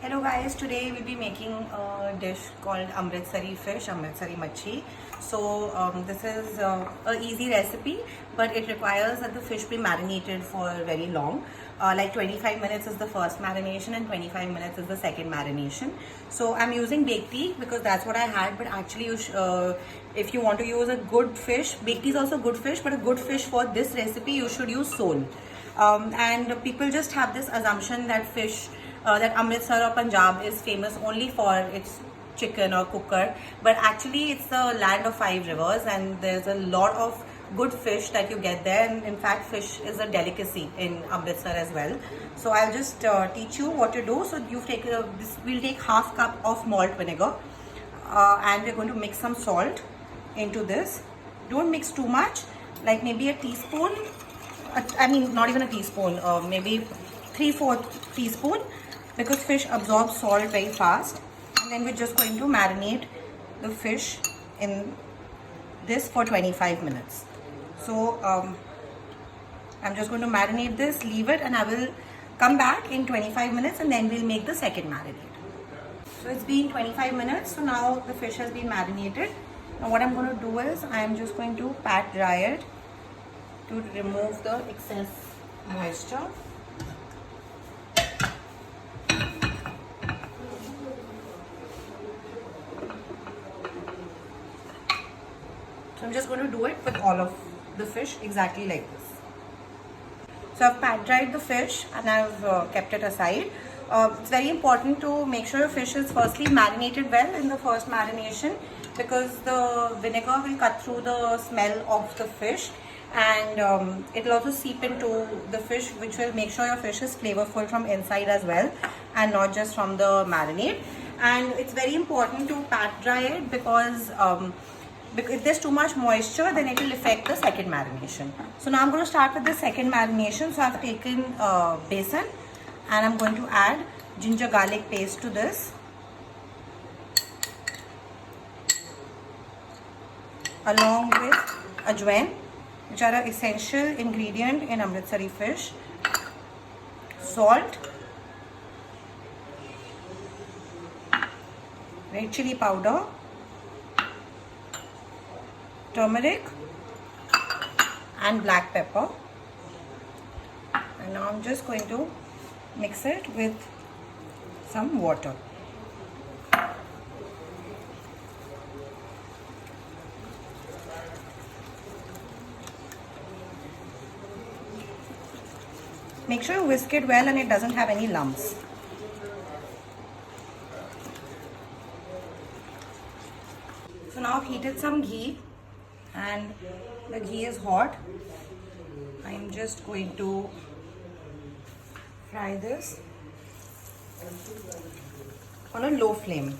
Hello guys, today we'll be making a dish called Amritsari fish, Amritsari Macchi. So this is a easy recipe, but it requires that the fish be marinated for very long. Like 25 minutes is the first marination and 25 minutes is the second marination. So I'm using bekti because that's what I had, but actually if you want to use a good fish, bekti is also good fish, but a good fish for this recipe you should use sole. And people just have this assumption that that Amritsar or Punjab is famous only for its chicken or cooker, but actually it's the land of 5 rivers and there's a lot of good fish that you get there, and in fact fish is a delicacy in Amritsar as well. So I'll just teach you what to do. So you take we'll take half cup of malt vinegar and we're going to mix some salt into this. Don't mix too much, like maybe a teaspoon, I mean not even a teaspoon, maybe 3/4 teaspoon, because fish absorbs salt very fast. And then we're just going to marinate the fish in this for 25 minutes. So I'm just going to marinate this, leave it, and I will come back in 25 minutes and then we'll make the second marinade. So it's been 25 minutes, so now the fish has been marinated. Now what I'm going to do is I'm just going to pat dry it to remove the excess moisture. So I'm just going to do it with all of the fish exactly like this. So I've pat dried the fish and I've kept it aside. It's very important to make sure your fish is firstly marinated well in the first marination, because the vinegar will cut through the smell of the fish, and it will also seep into the fish, which will make sure your fish is flavorful from inside as well and not just from the marinade. And it's very important to pat dry it because if there's too much moisture, then it will affect the second marination. So now I'm going to start with the second marination. So I've taken besan and I'm going to add ginger garlic paste to this, along with Ajwain, which are an essential ingredient in Amritsari fish, salt, red chilli powder, turmeric and black pepper. And now I'm just going to mix it with some water. Make sure you whisk it well and it doesn't have any lumps. So now I've heated some ghee and the ghee is hot. I'm just going to fry this on a low flame.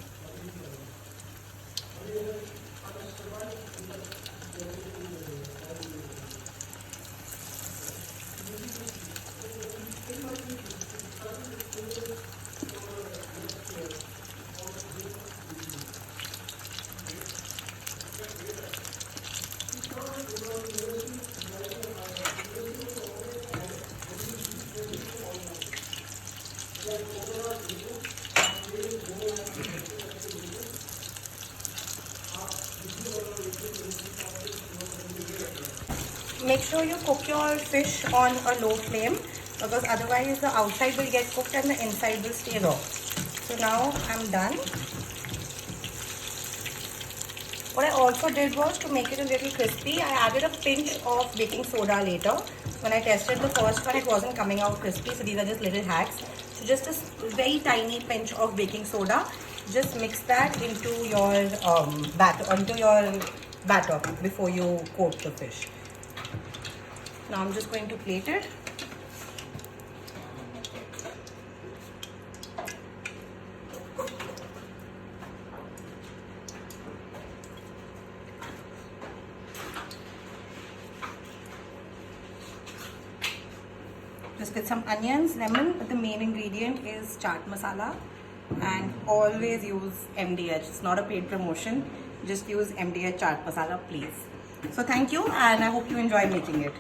Make sure you cook your fish on a low flame, because otherwise the outside will get cooked and the inside will stay raw. So now I'm done. What I also did was, to make it a little crispy, I added a pinch of baking soda later. When I tested the first one, it wasn't coming out crispy, so these are just little hacks. So just a very tiny pinch of baking soda. Just mix that into your batter before you coat the fish. Now I'm just going to plate it. Just with some onions, lemon, but the main ingredient is chaat masala, and always use MDH. It's not a paid promotion. Just use MDH chaat masala, please. So thank you, and I hope you enjoy making it.